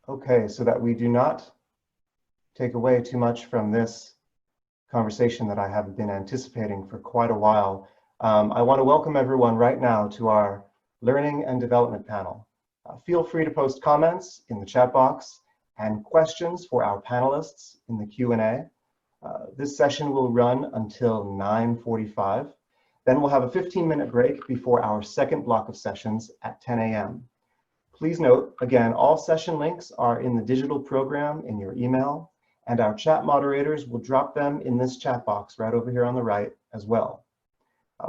Okay, so that we do not take away too much from this conversation that I have been anticipating for quite a while, I want to welcome everyone right now to our Learning and Development panel. Feel free to post comments in the chat box and questions for our panelists in the Q&A. This session will run until 9:45. Then we'll have a 15-minute break before our second block of sessions at 10 a.m. Please note, again, all session links are in the digital program in your email, and our chat moderators will drop them in this chat box right over here on the right as well.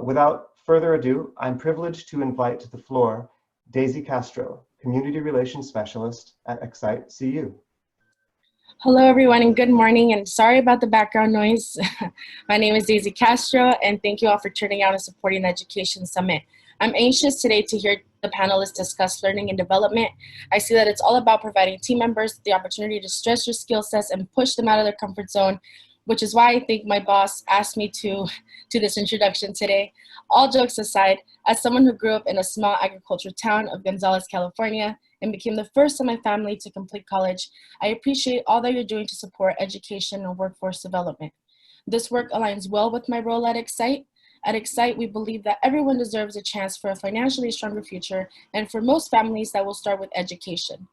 Without further ado, I'm privileged to invite to the floor Daisy Castro, Community Relations Specialist at Excite CU. Hello, everyone, and good morning, and sorry about the background noise. My name is Daisy Castro, and thank you all for turning out and supporting the Education Summit. I'm anxious today to hear the panelists discuss learning and development. I see that it's all about providing team members the opportunity to stretch their skill sets and push them out of their comfort zone, which is why I think my boss asked me to do this introduction today. All jokes aside, as someone who grew up in a small agricultural town of Gonzales, California, and became the first in my family to complete college, I appreciate all that you're doing to support education and workforce development. This work aligns well with my role at Excite. At Excite, we believe that everyone deserves a chance for a financially stronger future, and for most families, that will start with education.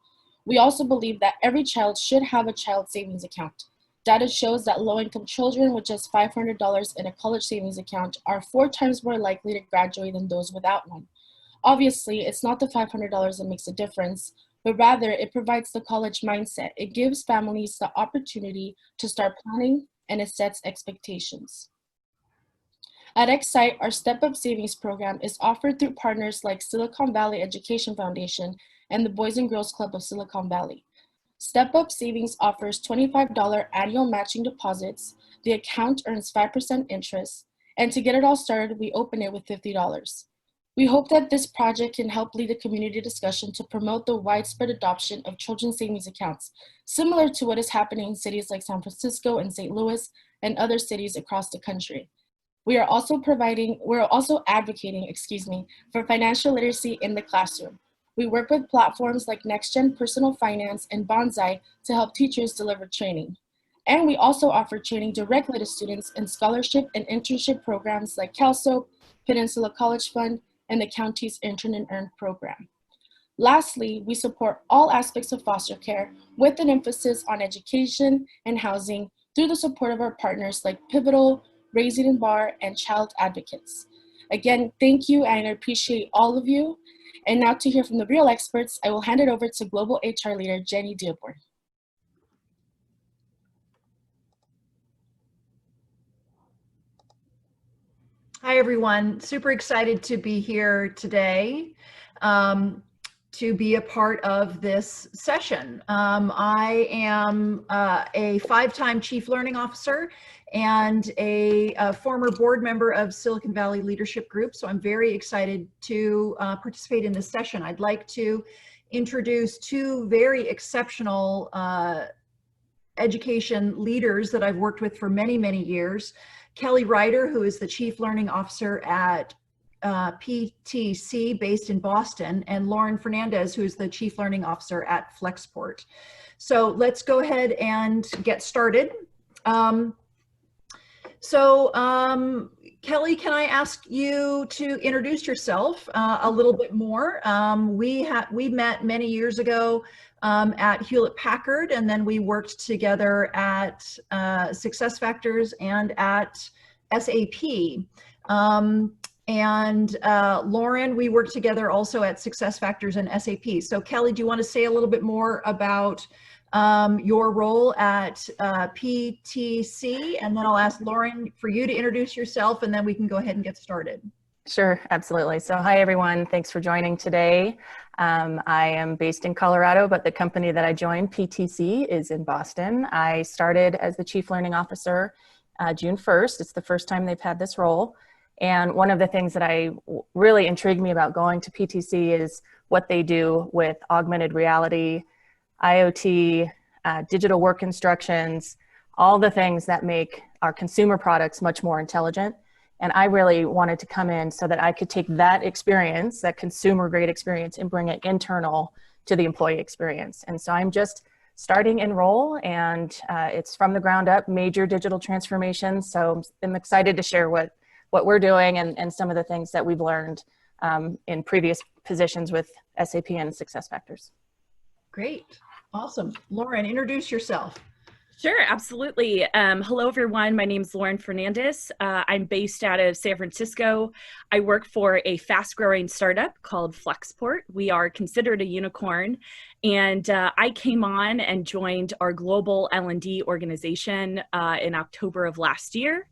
We also believe that every child should have a child savings account. Data shows that low-income children with just $500 in a college savings account are 4 times more likely to graduate than those without one. Obviously, it's not the $500 that makes a difference, but rather it provides the college mindset. It gives families the opportunity to start planning, and it sets expectations. At Excite, our Step Up Savings program is offered through partners like Silicon Valley Education Foundation and the Boys and Girls Club of Silicon Valley. Step Up Savings offers $25 annual matching deposits. The account earns 5% interest, and to get it all started, we open it with $50. We hope that this project can help lead a community discussion to promote the widespread adoption of children's savings accounts, similar to what is happening in cities like San Francisco and St. Louis and other cities across the country. We're also advocating, for financial literacy in the classroom. We work with platforms like NextGen Personal Finance and Bonsai to help teachers deliver training. And we also offer training directly to students in scholarship and internship programs like CalSOAP, Peninsula College Fund, and the county's Intern and Earn program. Lastly, we support all aspects of foster care with an emphasis on education and housing through the support of our partners like Pivotal, Raising and Bar, and Child Advocates. Again, thank you, and I appreciate all of you. And now to hear from the real experts, I will hand it over to Global HR Leader Jenny Dearborn. Hi, everyone. Super excited to be here today to be a part of this session. I am a 5-time Chief Learning Officer and a former board member of Silicon Valley Leadership Group, so I'm very excited to participate in this session. I'd like to introduce 2 very exceptional education leaders that I've worked with for many, many years. Kelly Ryder, who is the Chief Learning Officer at PTC based in Boston, and Lauren Fernandez, who is the Chief Learning Officer at Flexport. So let's go ahead and get started. Kelly, can I ask you to introduce yourself a little bit more? We met many years ago at Hewlett Packard, and then we worked together at SuccessFactors and at SAP. Lauren, we worked together also at SuccessFactors and SAP. So Kelly, do you want to say a little bit more about your role at PTC? And then I'll ask Lauren for you to introduce yourself, and then we can go ahead and get started. Sure, absolutely. So hi, everyone. Thanks for joining today. I am based in Colorado, but the company that I joined, PTC, is in Boston. I started as the Chief Learning Officer June 1st. It's the first time they've had this role. And one of the things that really intrigued me about going to PTC is what they do with augmented reality, IoT, digital work instructions, all the things that make our consumer products much more intelligent. And I really wanted to come in so that I could take that experience, that consumer grade experience, and bring it internal to the employee experience. And so I'm just starting in role, and it's from the ground up, major digital transformation. So I'm excited to share what we're doing and some of the things that we've learned in previous positions with SAP and SuccessFactors. Great. Awesome. Lauren, introduce yourself. Sure, absolutely. Hello, everyone. My name is Lauren Fernandez. I'm based out of San Francisco. I work for a fast-growing startup called Flexport. We are considered a unicorn, and I came on and joined our global L&D organization in October of last year.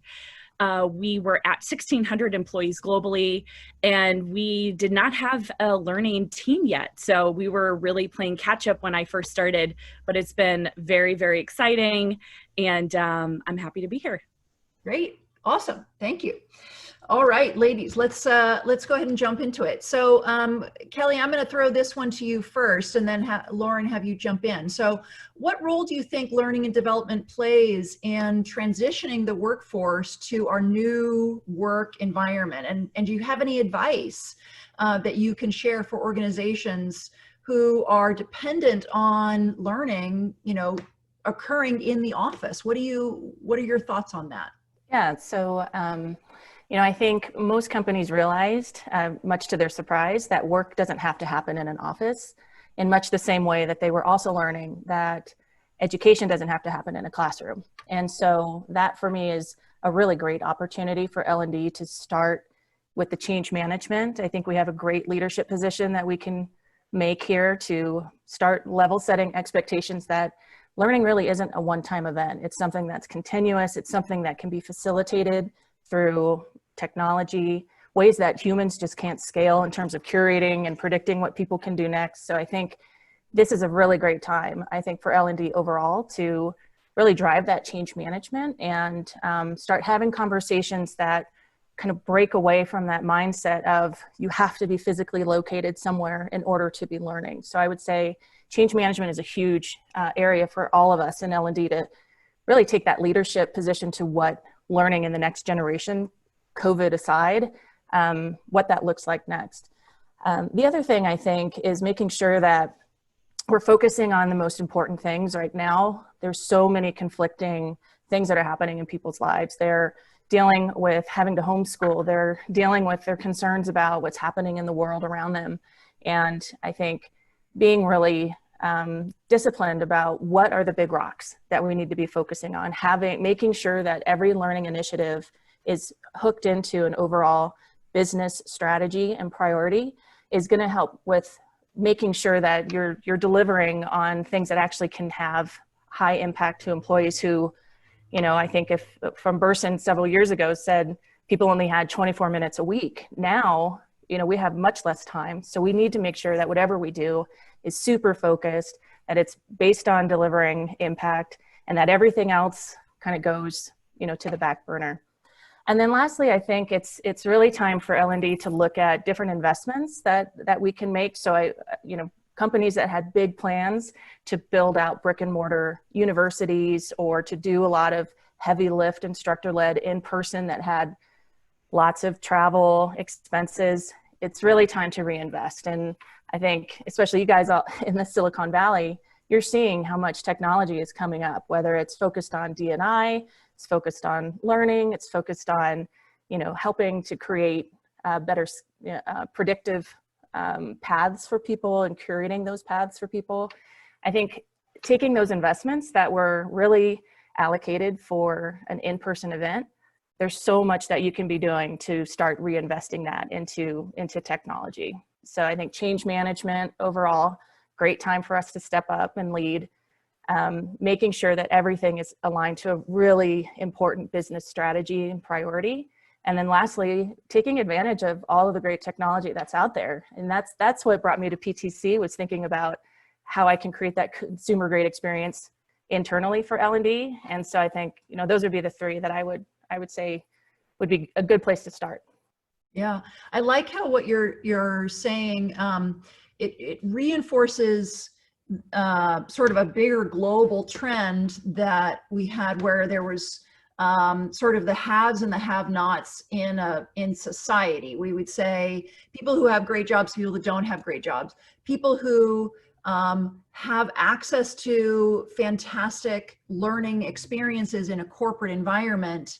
We were at 1,600 employees globally, and we did not have a learning team yet. So we were really playing catch up when I first started, but it's been very, very exciting, and I'm happy to be here. Great. Awesome. Thank you. All right, ladies, let's go ahead and jump into it. So Kelly, I'm going to throw this one to you first, and then Lauren, have you jump in. So what role do you think learning and development plays in transitioning the workforce to our new work environment? And do you have any advice that you can share for organizations who are dependent on learning, occurring in the office? What are your thoughts on that? Yeah, so I think most companies realized, much to their surprise, that work doesn't have to happen in an office, in much the same way that they were also learning that education doesn't have to happen in a classroom. And so that for me is a really great opportunity for L&D to start with the change management. I think we have a great leadership position that we can make here to start level setting expectations that learning really isn't a one-time event. It's something that's continuous. It's something that can be facilitated through technology, ways that humans just can't scale in terms of curating and predicting what people can do next. So I think this is a really great time, I think, for L&D overall to really drive that change management and start having conversations that kind of break away from that mindset of you have to be physically located somewhere in order to be learning. So I would say change management is a huge area for all of us in L&D to really take that leadership position to what learning in the next generation, COVID aside, what that looks like next. The other thing I think is making sure that we're focusing on the most important things right now. There's so many conflicting things that are happening in people's lives. They're dealing with having to homeschool. They're dealing with their concerns about what's happening in the world around them. And I think being really disciplined about what are the big rocks that we need to be focusing on, making sure that every learning initiative is hooked into an overall business strategy and priority is going to help with making sure that you're delivering on things that actually can have high impact to employees who, I think if from Burson several years ago said people only had 24 minutes a week. Now, we have much less time. So we need to make sure that whatever we do is super focused, that it's based on delivering impact, and that everything else kind of goes, to the back burner. And then lastly, I think it's really time for L&D to look at different investments that we can make. So companies that had big plans to build out brick and mortar universities or to do a lot of heavy lift instructor-led in-person that had lots of travel expenses, it's really time to reinvest. And I think, especially you guys in the Silicon Valley, you're seeing how much technology is coming up, whether it's focused on D&I, it's focused on learning, it's focused on, helping to create better predictive paths for people and curating those paths for people. I think taking those investments that were really allocated for an in-person event, there's so much that you can be doing to start reinvesting that into technology. So I think change management overall, great time for us to step up and lead, making sure that everything is aligned to a really important business strategy and priority. And then lastly, taking advantage of all of the great technology that's out there. And that's what brought me to PTC, was thinking about how I can create that consumer grade experience internally for L&D. And so I think, those would be the three that I would say would be a good place to start. Yeah, I like how what you're saying, it reinforces sort of a bigger global trend that we had, where there was sort of the haves and the have-nots in society. We would say people who have great jobs, people that don't have great jobs, people who have access to fantastic learning experiences in a corporate environment,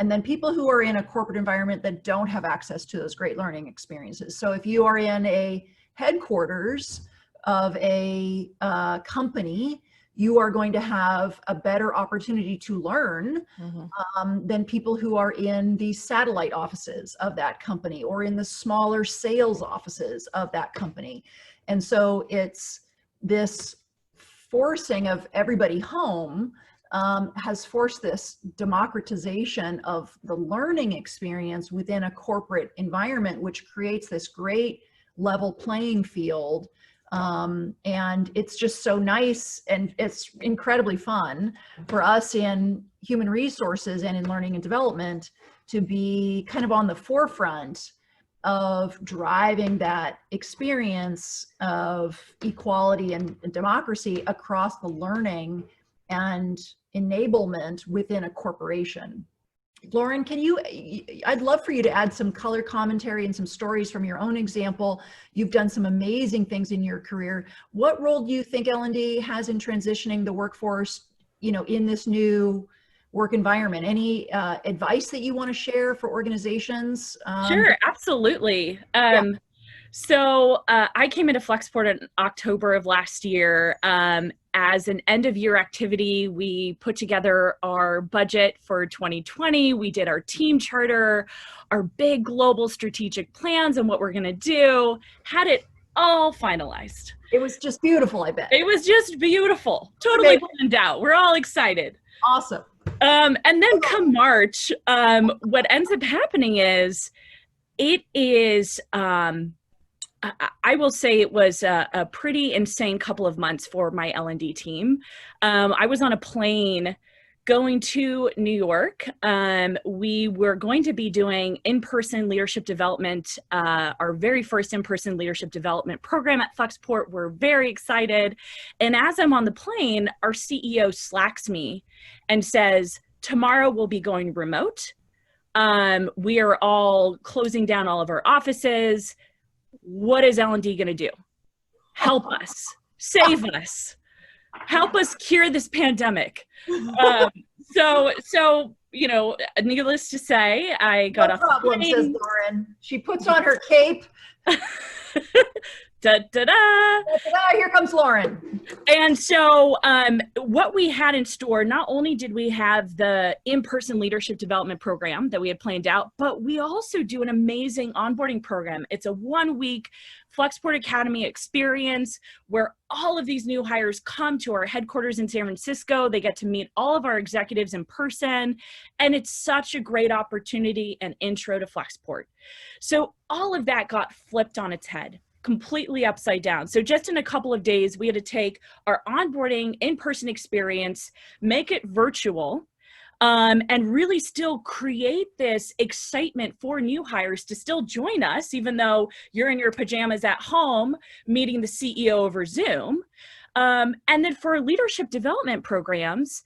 and then people who are in a corporate environment that don't have access to those great learning experiences. So if you are in a headquarters of a company, you are going to have a better opportunity to learn than people who are in the satellite offices of that company or in the smaller sales offices of that company. And so it's this forcing of everybody home has forced this democratization of the learning experience within a corporate environment, which creates this great level playing field. And it's just so nice, and it's incredibly fun for us in human resources and in learning and development to be kind of on the forefront of driving that experience of equality and democracy across the learning and enablement within a corporation. Lauren, I'd love for you to add some color commentary and some stories from your own example. You've done some amazing things in your career. What role do you think L&D has in transitioning the workforce, in this new work environment? Any advice that you want to share for organizations? Sure, absolutely. So I came into Flexport in October of last year. As an end of year activity, we put together our budget for 2020. We did our team charter, our big global strategic plans and what we're going to do, had it all finalized. It was just beautiful, I bet. It was just beautiful. Totally planned out. We're all excited. Awesome. And then come March, what ends up happening is I will say it was a pretty insane couple of months for my L&D team. I was on a plane going to New York. We were going to be doing in-person leadership development, our very first in-person leadership development program at Flexport. We're very excited. And as I'm on the plane, our CEO Slacks me and says, tomorrow we'll be going remote. We are all closing down all of our offices. What is L&D going to do? Help us, save us, help us cure this pandemic. So needless to say, I got no off problem, the plane. says Lauren. She puts on her cape. Da, da, da. Ta-da, here comes Lauren. And so what we had in store, not only did we have the in-person leadership development program that we had planned out, but we also do an amazing onboarding program. It's a 1-week Flexport Academy experience where all of these new hires come to our headquarters in San Francisco. They get to meet all of our executives in person, and it's such a great opportunity and intro to Flexport. So all of that got flipped on its head, completely upside down. So just in a couple of days, we had to take our onboarding in-person experience, make it virtual, and really still create this excitement for new hires to still join us, even though you're in your pajamas at home meeting the CEO over Zoom. And then for leadership development programs,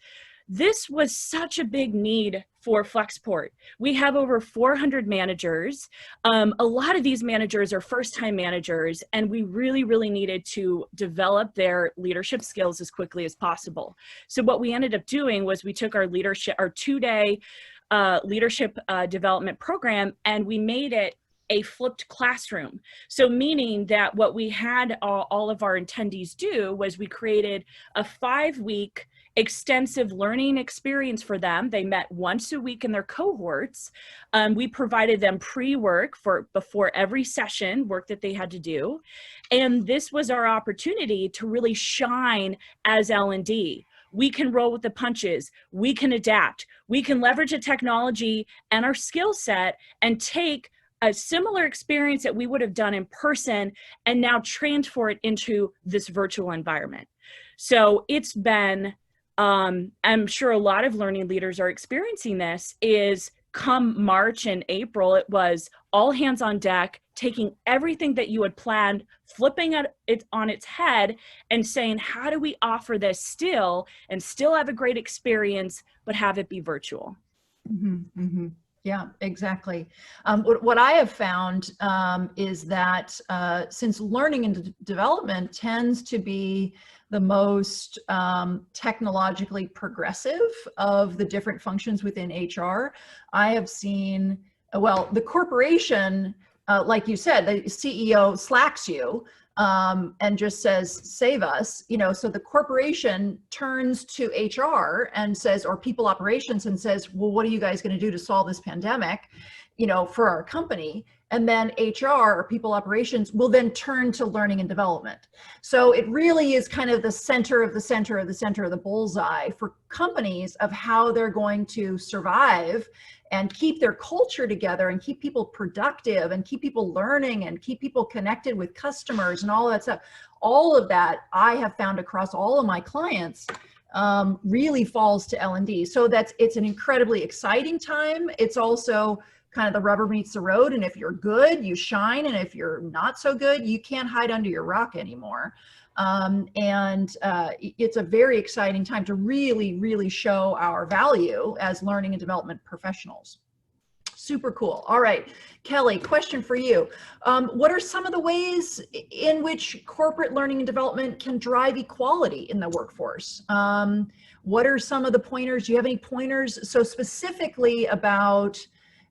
this was such a big need for Flexport. We have over 400 managers. A lot of these managers are first-time managers, and we really, really needed to develop their leadership skills as quickly as possible. So what we ended up doing was we took our 2-day leadership development program, and we made it a flipped classroom. So meaning that what we had all of our attendees do was we created a 5-week extensive learning experience for them. They met once a week in their cohorts. We provided them pre-work before every session, work that they had to do. And this was our opportunity to really shine as L&D. We can roll with the punches. We can adapt. We can leverage the technology and our skill set and take a similar experience that we would have done in person and now transfer it into this virtual environment. So it's been, I'm sure a lot of learning leaders are experiencing this, is come March and April, it was all hands on deck, taking everything that you had planned, flipping it on its head and saying, how do we offer this still and still have a great experience, but have it be virtual? Yeah, exactly. What I have found is that since learning and development tends to be the most technologically progressive of the different functions within HR, I have seen, well, the corporation, like you said, the CEO slacks you and just says, save us, so the corporation turns to HR and says, or people operations, and says, well, what are you guys going to do to solve this pandemic, for our company? And then HR or people operations will then turn to learning and development. So it really is kind of the center of the center of the center of the bullseye for companies of how they're going to survive and keep their culture together and keep people productive and keep people learning and keep people connected with customers and all that stuff. All of that I have found across all of my clients really falls to L&D. So it's an incredibly exciting time. It's also kind of the rubber meets the road. And if you're good, you shine. And if you're not so good, you can't hide under your rock anymore. It's a very exciting time to really, really show our value as learning and development professionals. Super cool. All right, Kelly, question for you. What are some of the ways in which corporate learning and development can drive equality in the workforce? What are some of the pointers? Do you have any pointers? So specifically about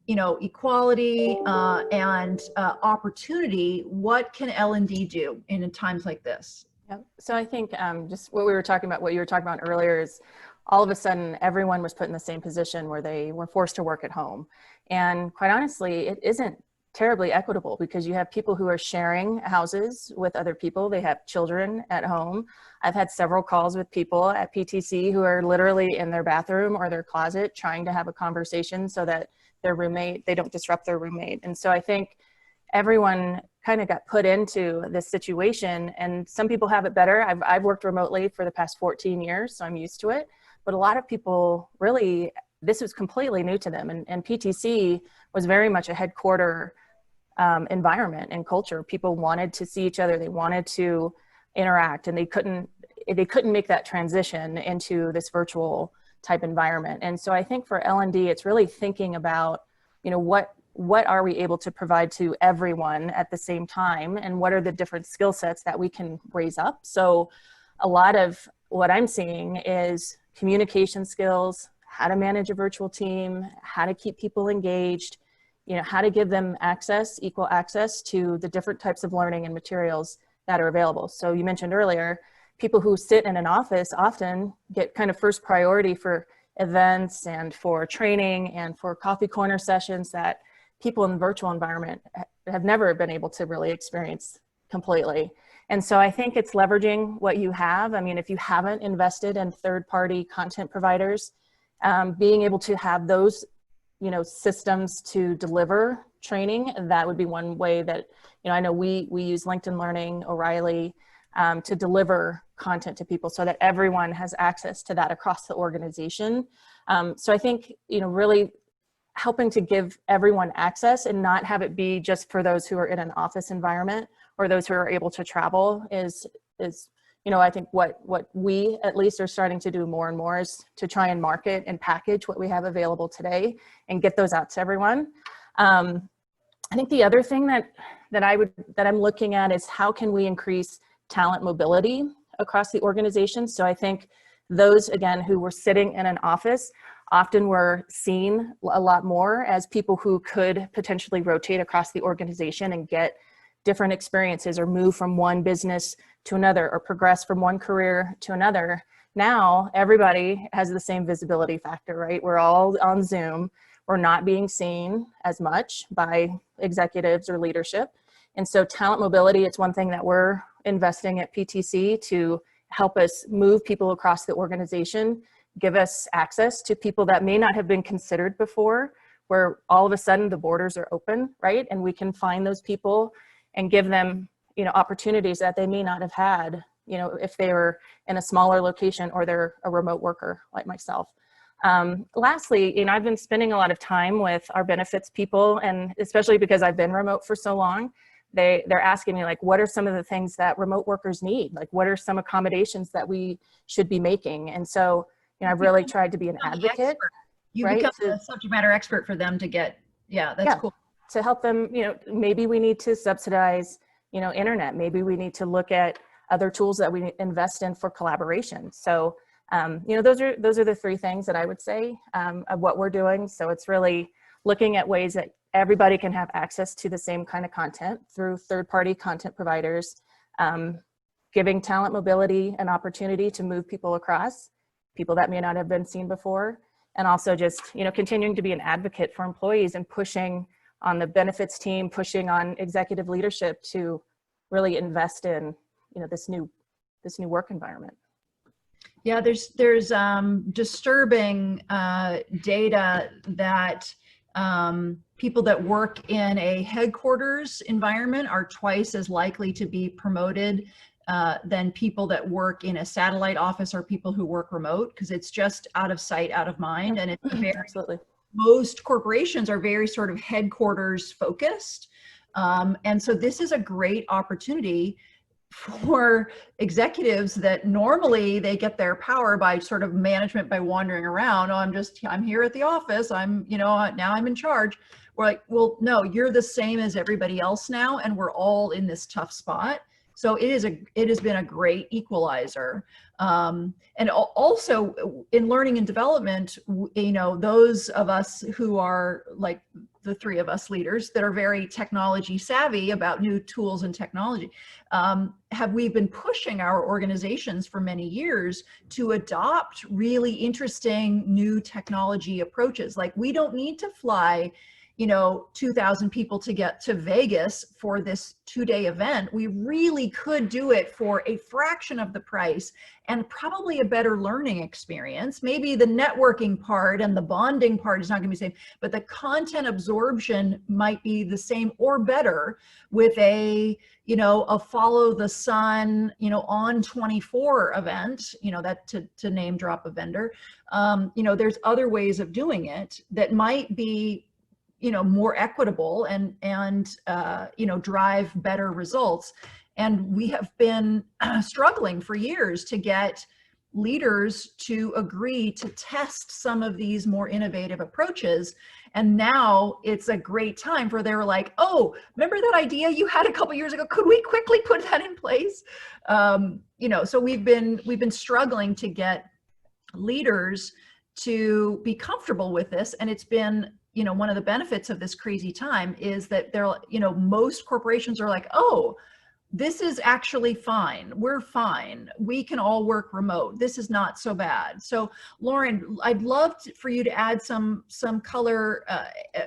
equality and opportunity, what can L&D do in times like this? Yep. So I think just what you were talking about earlier is all of a sudden everyone was put in the same position where they were forced to work at home. And quite honestly, it isn't terribly equitable because you have people who are sharing houses with other people. They have children at home. I've had several calls with people at PTC who are literally in their bathroom or their closet trying to have a conversation so that they don't disrupt their roommate. And so I think everyone kind of got put into this situation, and some people have it better. I've worked remotely for the past 14 years, so I'm used to it. But a lot of people really, this was completely new to them. And PTC was very much a headquarter environment and culture. People wanted to see each other. They wanted to interact, and they couldn't make that transition into this virtual type environment. And so I think for L&D, it's really thinking about, what are we able to provide to everyone at the same time, and what are the different skill sets that we can raise up. So a lot of what I'm seeing is communication skills, how to manage a virtual team, how to keep people engaged, how to give them equal access to the different types of learning and materials that are available. So you mentioned earlier, people who sit in an office often get kind of first priority for events and for training and for coffee corner sessions that people in the virtual environment have never been able to really experience completely. And so I think it's leveraging what you have. I mean, if you haven't invested in third-party content providers, being able to have those, systems to deliver training, that would be one way that, I know we use LinkedIn Learning, O'Reilly, to deliver content to people so that everyone has access to that across the organization. So I think, really helping to give everyone access and not have it be just for those who are in an office environment or those who are able to travel is I think what we at least are starting to do more and more is to try and market and package what we have available today and get those out to everyone. I think the other thing that I'm looking at is how can we increase talent mobility across the organization. So I think those, again, who were sitting in an office often were seen a lot more as people who could potentially rotate across the organization and get different experiences or move from one business to another or progress from one career to another. Now, everybody has the same visibility factor, right? We're all on Zoom. We're not being seen as much by executives or leadership. And so talent mobility, it's one thing that we're investing at PTC to help us move people across the organization, give us access to people that may not have been considered before, where all of a sudden the borders are open, right? And we can find those people and give them, opportunities that they may not have had, if they were in a smaller location or they're a remote worker like myself. Lastly, I've been spending a lot of time with our benefits people, and especially because I've been remote for so long, they're asking me, like, what are some of the things that remote workers need? Like, what are some accommodations that we should be making? And so, I've really tried to be an advocate. You right? become a subject matter expert for them to get, yeah, that's cool. To help them, maybe we need to subsidize, internet. Maybe we need to look at other tools that we invest in for collaboration. So, those are the three things that I would say of what we're doing. So it's really looking at ways that everybody can have access to the same kind of content through third-party content providers, giving talent mobility an opportunity to move people across, people that may not have been seen before, and also just, continuing to be an advocate for employees and pushing on the benefits team, pushing on executive leadership to really invest in, this new work environment. Yeah, there's disturbing data that people that work in a headquarters environment are twice as likely to be promoted than people that work in a satellite office or people who work remote, because it's just out of sight, out of mind. And it's very, Absolutely. most corporations are very sort of headquarters focused. And so this is a great opportunity for executives that normally they get their power by sort of management by wandering around. Oh, I'm here at the office. Now I'm in charge. We're like, well, no, you're the same as everybody else now. And we're all in this tough spot. So it has been a great equalizer. And also in learning and development, those of us who are like the three of us leaders that are very technology savvy about new tools and technology, we've been pushing our organizations for many years to adopt really interesting new technology approaches. Like, we don't need to fly 2,000 people to get to Vegas for this 2-day event. We really could do it for a fraction of the price and probably a better learning experience. Maybe the networking part and the bonding part is not going to be the same, but the content absorption might be the same or better with a follow the sun, on 24 event, that to name drop a vendor. There's other ways of doing it that might be more equitable and drive better results. And we have been struggling for years to get leaders to agree to test some of these more innovative approaches. And now it's a great time for they're like, oh, remember that idea you had a couple years ago? Could we quickly put that in place? So we've been struggling to get leaders to be comfortable with this. And it's been, one of the benefits of this crazy time is that most corporations are like, oh, this is actually fine. We're fine. We can all work remote. This is not so bad. So Lauren, I'd love for you to add some color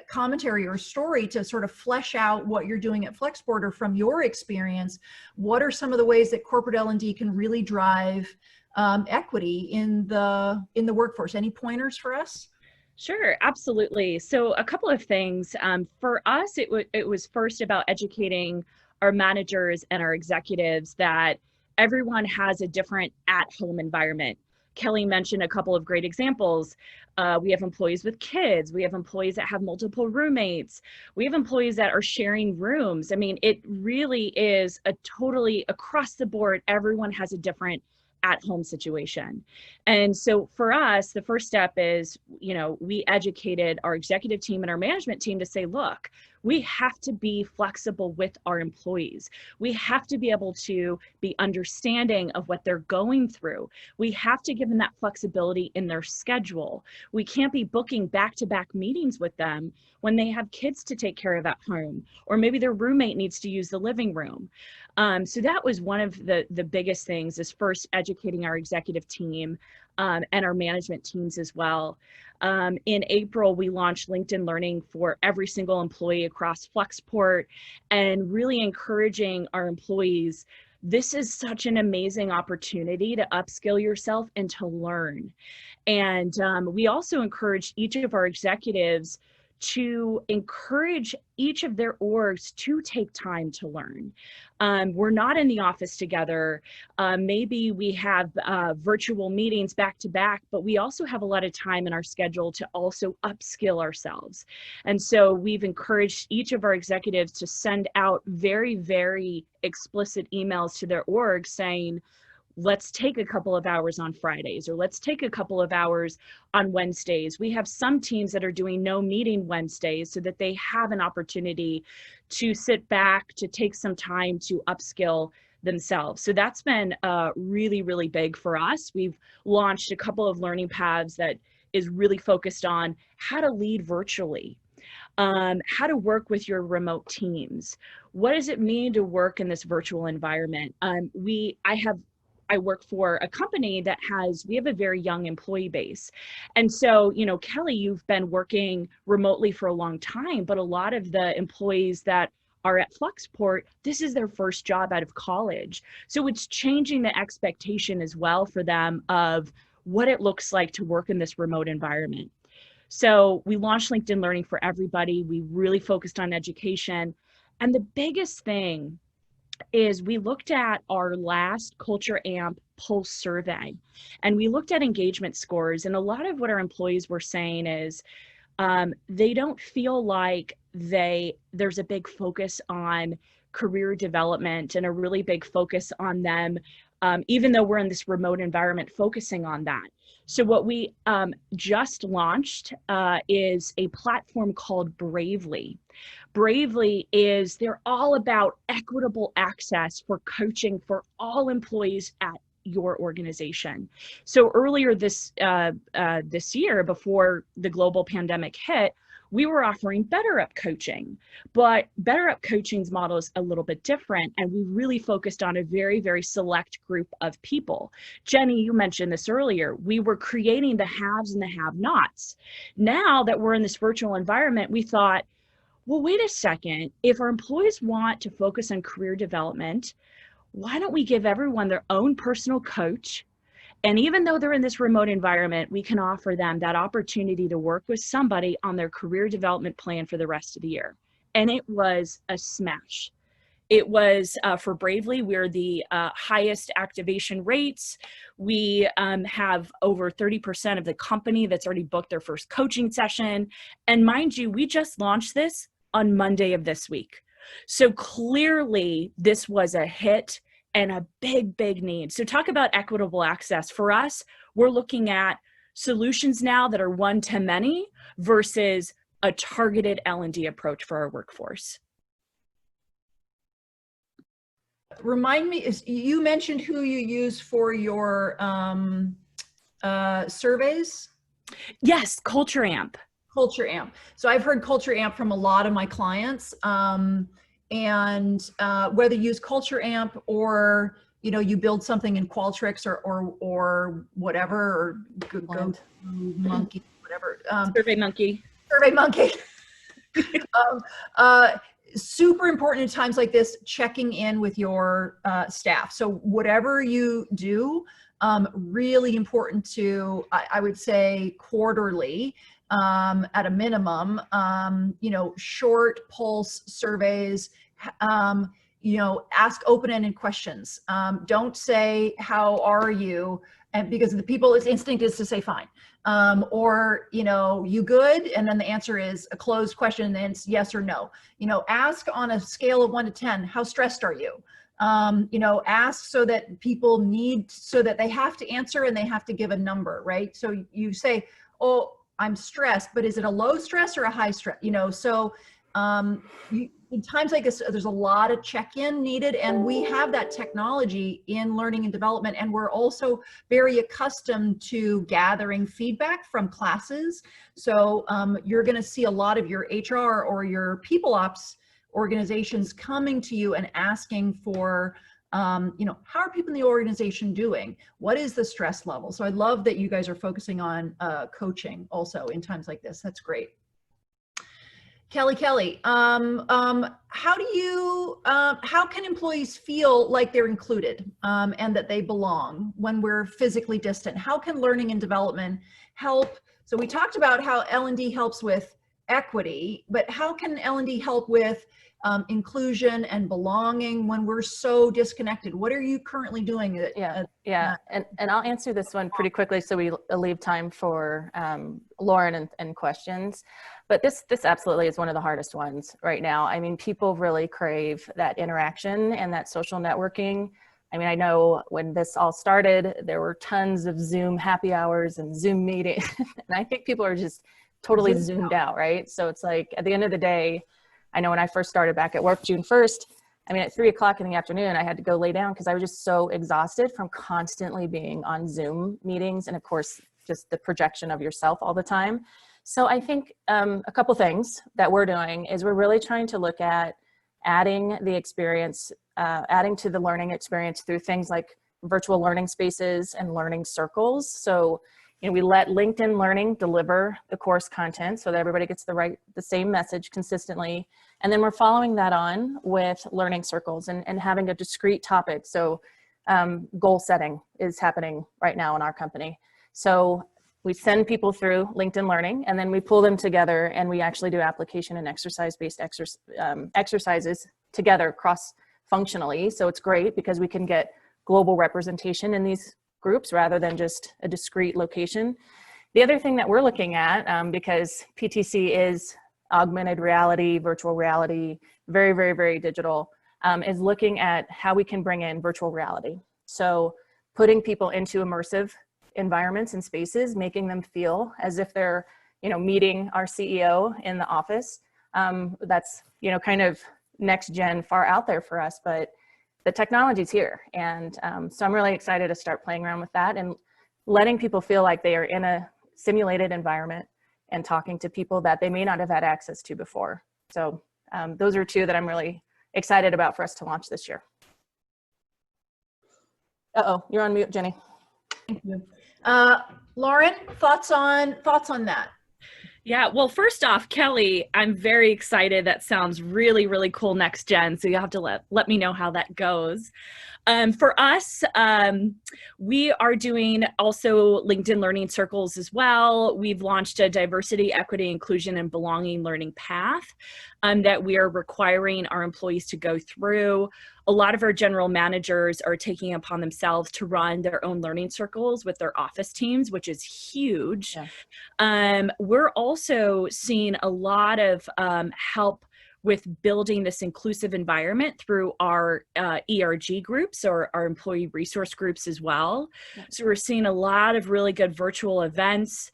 commentary or story to sort of flesh out what you're doing at Flexport, or from your experience, what are some of the ways that corporate L&D can really drive equity in the workforce? Any pointers for us? Sure, absolutely. So a couple of things. For us, it was first about educating our managers and our executives that everyone has a different at-home environment. Kelly mentioned a couple of great examples. We have employees with kids. We have employees that have multiple roommates. We have employees that are sharing rooms. I mean, it really is a totally across the board, everyone has a different at-home situation. And so for us, the first step is, we educated our executive team and our management team to say, look, we have to be flexible with our employees. We have to be able to be understanding of what they're going through. We have to give them that flexibility in their schedule. We can't be booking back-to-back meetings with them when they have kids to take care of at home, or maybe their roommate needs to use the living room. So that was one of the biggest things, is first educating our executive team and our management teams as well. In April, we launched LinkedIn Learning for every single employee across Flexport, and really encouraging our employees, this is such an amazing opportunity to upskill yourself and to learn. And we also encouraged each of our executives to encourage each of their orgs to take time to learn. We're not in the office together. Maybe we have virtual meetings back to back, but we also have a lot of time in our schedule to also upskill ourselves. And so we've encouraged each of our executives to send out very, very explicit emails to their org saying, let's take a couple of hours on Fridays, or let's take a couple of hours on Wednesdays. We have some teams that are doing no meeting Wednesdays so that they have an opportunity to sit back, to take some time to upskill themselves. So that's been really, really big for us. We've launched a couple of learning paths that is really focused on how to lead virtually, how to work with your remote teams. What does it mean to work in this virtual environment? I work for a company that we have a very young employee base. And so, you know, Kelly, you've been working remotely for a long time, but a lot of the employees that are at Flexport, this is their first job out of college. So it's changing the expectation as well for them of what it looks like to work in this remote environment. So we launched LinkedIn Learning for everybody. We really focused on education. And the biggest thing is we looked at our last Culture AMP pulse survey, and we looked at engagement scores. And a lot of what our employees were saying is they don't feel like there's a big focus on career development and a really big focus on them, even though we're in this remote environment, focusing on that. So what we just launched is a platform called Bravely. Bravely they're all about equitable access for coaching for all employees at your organization. So earlier this year, before the global pandemic hit, we were offering BetterUp coaching, but BetterUp coaching's model is a little bit different, and we really focused on a very, very select group of people. Jenny, you mentioned this earlier. We were creating the haves and the have-nots. Now that we're in this virtual environment, we thought, well, wait a second. If our employees want to focus on career development, why don't we give everyone their own personal coach? And even though they're in this remote environment, we can offer them that opportunity to work with somebody on their career development plan for the rest of the year. And it was a smash. It was for Bravely, we're the highest activation rates. We have over 30% of the company that's already booked their first coaching session. And mind you, we just launched this on Monday of this week. So clearly this was a hit and a big, big need. So talk about equitable access. For us, we're looking at solutions now that are one to many versus a targeted L&D approach for our workforce. Remind me, you mentioned who you use for your surveys? Yes, Culture AMP. Culture AMP. So I've heard Culture AMP from a lot of my clients, and whether you use Culture AMP or you build something in Qualtrics or whatever, or go Monkey, whatever. Survey Monkey. Survey Monkey. Super important in times like this, checking in with your staff. So whatever you do, really important to, I would say, quarterly, at a minimum, short pulse surveys, ask open-ended questions. Don't say, how are you? And because the people's instinct is to say fine, or, you good? And then the answer is a closed question, and then it's yes or no. Ask on a scale of 1 to 10, how stressed are you? Ask so that people so that they have to answer and they have to give a number, right? So you say, oh, I'm stressed, but is it a low stress or a high stress? In times like this, there's a lot of check-in needed, and we have that technology in learning and development, and we're also very accustomed to gathering feedback from classes. So you're going to see a lot of your HR or your people ops organizations coming to you and asking for, how are people in the organization doing? What is the stress level? So I love that you guys are focusing on coaching also in times like this. That's great. Kelly, how can employees feel like they're included and that they belong when we're physically distant? How can learning and development help? So we talked about how L&D helps with equity, but how can L&D help with inclusion and belonging when we're so disconnected? What are you currently doing? And I'll answer this one pretty quickly so we leave time for Lauren and questions. But this absolutely is one of the hardest ones right now. I mean, people really crave that interaction and that social networking I mean, I know when this all started, there were tons of Zoom happy hours and Zoom meetings, and I think people are just totally zoomed out, right? So it's like, at the end of the day, I know when I first started back at work, June 1st, I mean, at 3 o'clock in the afternoon, I had to go lay down because I was just so exhausted from constantly being on Zoom meetings. And of course, just the projection of yourself all the time. So I think a couple things that we're doing is we're really trying to look at adding the experience, adding to the learning experience through things like virtual learning spaces and learning circles. So, you know, we let LinkedIn Learning deliver the course content so that everybody gets the same message consistently. And then we're following that on with learning circles and having a discrete topic. So goal setting is happening right now in our company. So we send people through LinkedIn Learning, and then we pull them together, and we actually do application and exercise-based exercises together cross-functionally. So it's great because we can get global representation in these groups rather than just a discrete location. The other thing that we're looking at, because PTC is augmented reality, virtual reality, very, very, very digital, is looking at how we can bring in virtual reality. So putting people into immersive environments and spaces, making them feel as if they're, you know, meeting our CEO in the office. That's, you know, kind of next gen, far out there for us, but the technology's here. And so I'm really excited to start playing around with that and letting people feel like they are in a simulated environment and talking to people that they may not have had access to before. So those are two that I'm really excited about for us to launch this year. Uh-oh, you're on mute, Jenny. Thank you. Lauren, thoughts on that? Yeah, well, first off, Kelly, I'm very excited. That sounds really, really cool next gen. So you'll have to let me know how that goes. For us, we are doing also LinkedIn Learning Circles as well. We've launched a diversity, equity, inclusion, and belonging learning path that we are requiring our employees to go through. A lot of our general managers are taking upon themselves to run their own learning circles with their office teams, which is huge. Yeah. We're also seeing a lot of help with building this inclusive environment through our ERG groups or our employee resource groups as well. So we're seeing a lot of really good virtual events.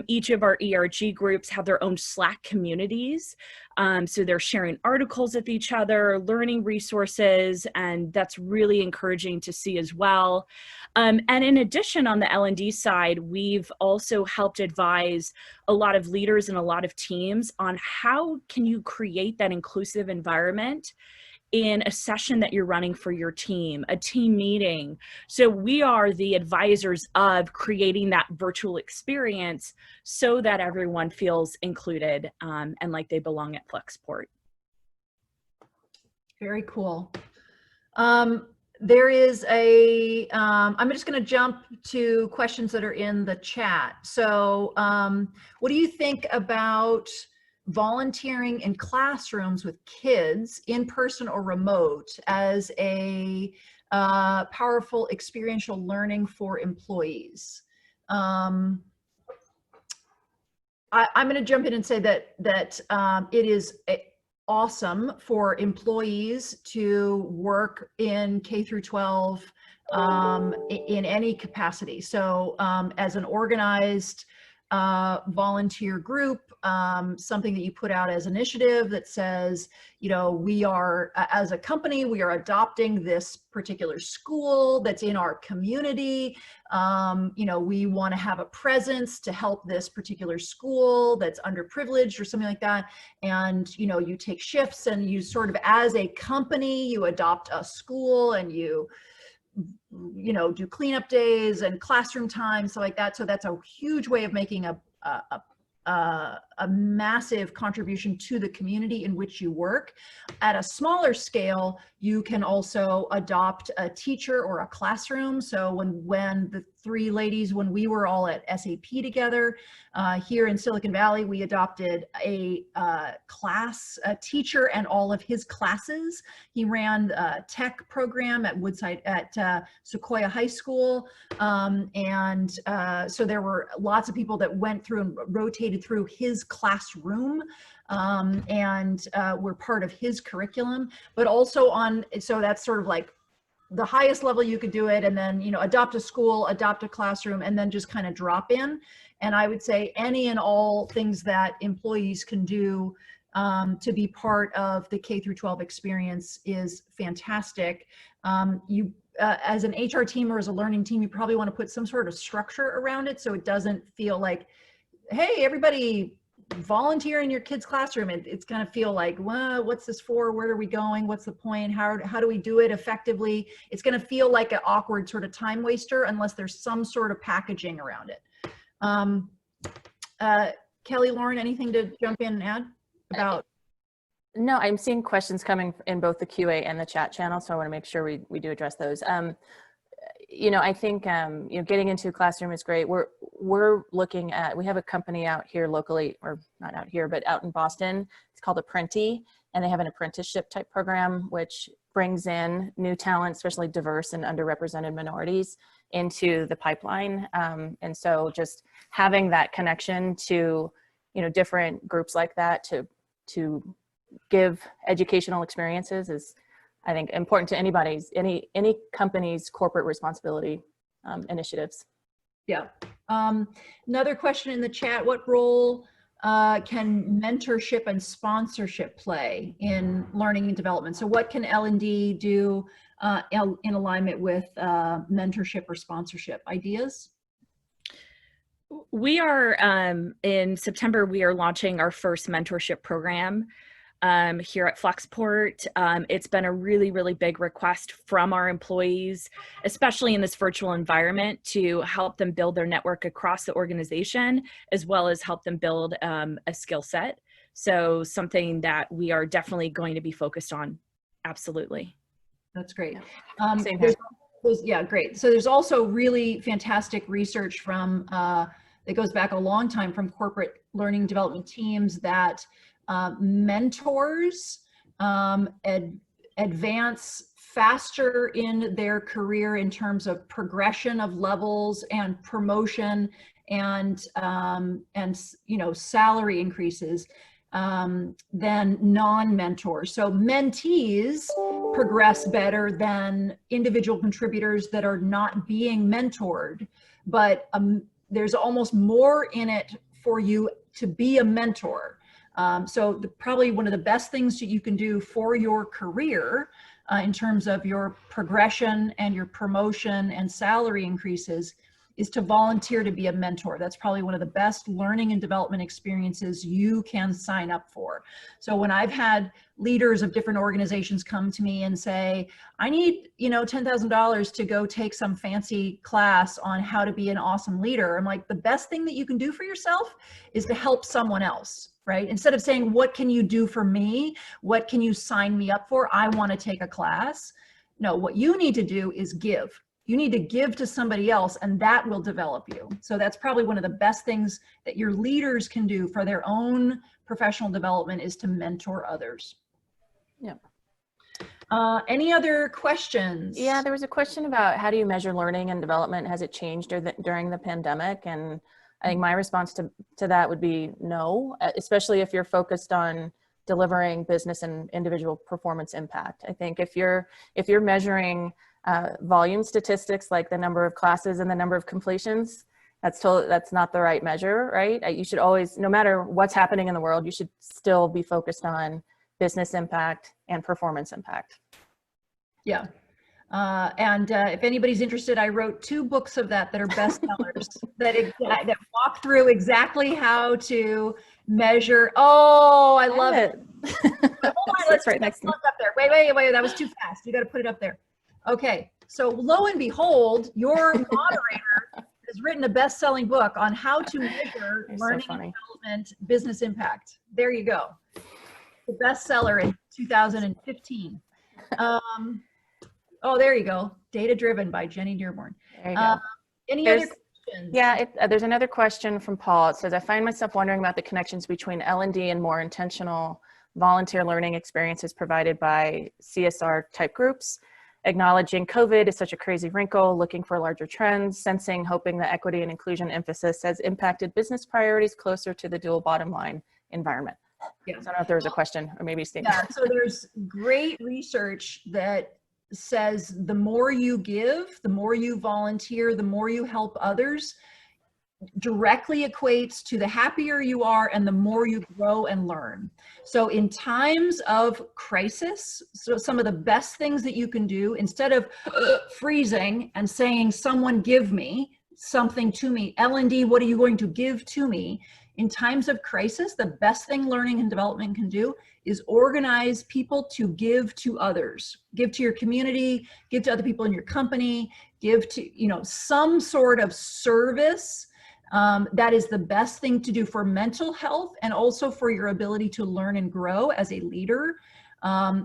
Each of our ERG groups have their own Slack communities. So they're sharing articles with each other, learning resources, and that's really encouraging to see as well. And in addition, on the L&D side, we've also helped advise a lot of leaders and a lot of teams on how can you create that inclusive environment in a session that you're running for your team, a team meeting. So we are the advisors of creating that virtual experience so that everyone feels included and like they belong at Flexport. Very cool. There is a, I'm just going to jump to questions that are in the chat. So what do you think about volunteering in classrooms with kids, in person or remote, as a powerful experiential learning for employees? I'm going to jump in and say that it is awesome for employees to work in K through 12 in any capacity. So as an organized volunteer group, something that you put out as initiative that says, you know, we are, as a company, we are adopting this particular school that's in our community. You know, we want to have a presence to help this particular school that's underprivileged or something like that. And, you know, you take shifts and you sort of, as a company, you adopt a school and you know, do cleanup days and classroom time, stuff like that. So that's a huge way of making a massive contribution to the community in which you work. At a smaller scale, you can also adopt a teacher or a classroom. So when the three ladies, when we were all at SAP together here in Silicon Valley, we adopted a class, a teacher and all of his classes. He ran a tech program at Sequoia High School. So there were lots of people that went through and rotated through his classroom and were part of his curriculum, but also so that's sort of like the highest level you could do it, and then, adopt a school, adopt a classroom, and then just kind of drop in. And I would say any and all things that employees can do to be part of the K through 12 experience is fantastic. As an HR team or as a learning team, you probably want to put some sort of structure around it so it doesn't feel like, hey, everybody volunteer in your kid's classroom. It's going to feel like, well, what's this for? Where are we going? What's the point? How do we do it effectively? It's going to feel like an awkward sort of time waster unless there's some sort of packaging around it. Kelly, Lauren, anything to jump in and add about? No, I'm seeing questions coming in both the QA and the chat channel, so I want to make sure we do address those. I think getting into a classroom is great. We're looking at, we have a company out here locally, or not out here, but out in Boston. It's called Apprenti, and they have an apprenticeship type program which brings in new talent, especially diverse and underrepresented minorities, into the pipeline. And so just having that connection to different groups like that to give educational experiences is, I think, important to any company's corporate responsibility initiatives. Yeah. Another question in the chat: what role can mentorship and sponsorship play in learning and development? So what can L&D do in alignment with mentorship or sponsorship? Ideas? We are, in September, we are launching our first mentorship program here at Flexport. It's been a really, really big request from our employees, especially in this virtual environment, to help them build their network across the organization, as well as help them build a skill set. So something that we are definitely going to be focused on. Absolutely. That's great. Same here. Yeah, great. So there's also really fantastic research from that goes back a long time from corporate learning development teams that mentors advance faster in their career in terms of progression of levels and promotion and salary increases than non-mentors. So mentees progress better than individual contributors that are not being mentored, but there's almost more in it for you to be a mentor. So probably one of the best things that you can do for your career in terms of your progression and your promotion and salary increases is to volunteer to be a mentor. That's probably one of the best learning and development experiences you can sign up for. So when I've had leaders of different organizations come to me and say, I need, $10,000 to go take some fancy class on how to be an awesome leader, I'm like, the best thing that you can do for yourself is to help someone else, right? Instead of saying, what can you do for me? What can you sign me up for? I want to take a class. No, what you need to do is give. You need to give to somebody else, and that will develop you. So that's probably one of the best things that your leaders can do for their own professional development, is to mentor others. Yeah. Any other questions? Yeah, there was a question about how do you measure learning and development? Has it changed during the pandemic? And I think my response to that would be no, especially if you're focused on delivering business and individual performance impact. I think if you're measuring volume statistics like the number of classes and the number of completions, that's not the right measure, right? You should always, no matter what's happening in the world, you should still be focused on business impact and performance impact. Yeah. If anybody's interested, I wrote 2 books of that are bestsellers that walk through exactly how to measure. Oh, I love it. Let's right next to me. Up there. Wait, that was too fast. You got to put it up there. Okay, so lo and behold, your moderator has written a best-selling book on how to measure learning and development business impact. There you go. The bestseller in 2015. Oh, there you go. Data Driven by Jenny Dearborn. There you go. Any other questions? Yeah, there's another question from Paul. It says, I find myself wondering about the connections between L&D and more intentional volunteer learning experiences provided by CSR type groups. Acknowledging COVID is such a crazy wrinkle, looking for larger trends, sensing, hoping that equity and inclusion emphasis has impacted business priorities closer to the dual bottom line environment. Yeah. So I don't know if there was a question or maybe a statement. Yeah, so there's great research that says the more you give, the more you volunteer, the more you help others, directly equates to the happier you are and the more you grow and learn. So in times of crisis, so some of the best things that you can do, instead of freezing and saying, someone give me something to me, L&D, what are you going to give to me? In times of crisis, the best thing learning and development can do is organize people to give to others, give to your community, give to other people in your company, give to, you know, some sort of service. That is the best thing to do for mental health and also for your ability to learn and grow as a leader.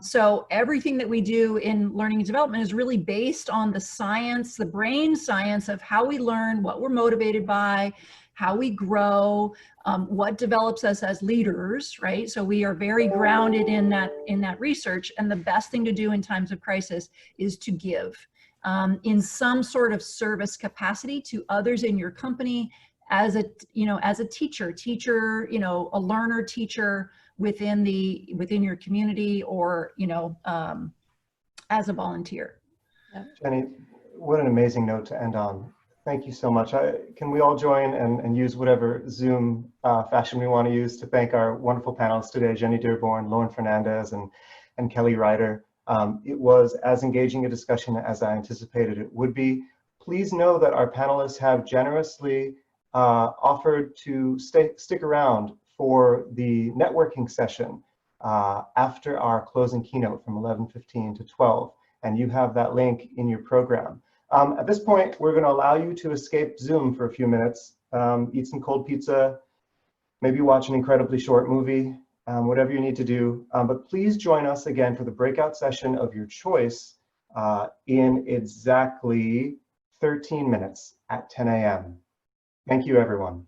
So everything that we do in learning and development is really based on the science, the brain science of how we learn, what we're motivated by, how we grow, what develops us as leaders, right? So we are very grounded in that research, and the best thing to do in times of crisis is to give in some sort of service capacity to others in your company, as a, you know, as a teacher, you know, a learner teacher within your community, or, you know, as a volunteer. Jenny, what an amazing note to end on. Thank you so much. Can we all join and use whatever Zoom fashion we want to use to thank our wonderful panelists today, Jenny Dearborn, Lauren Fernandez, and Kelly Ryder. It was as engaging a discussion as I anticipated it would be. Please know that our panelists have generously offered to stick around for the networking session after our closing keynote from 11:15 to 12, and you have that link in your program. At this point, we're going to allow you to escape Zoom for a few minutes, eat some cold pizza, maybe watch an incredibly short movie, whatever you need to do. But please join us again for the breakout session of your choice in exactly 13 minutes at 10 a.m. Thank you, everyone.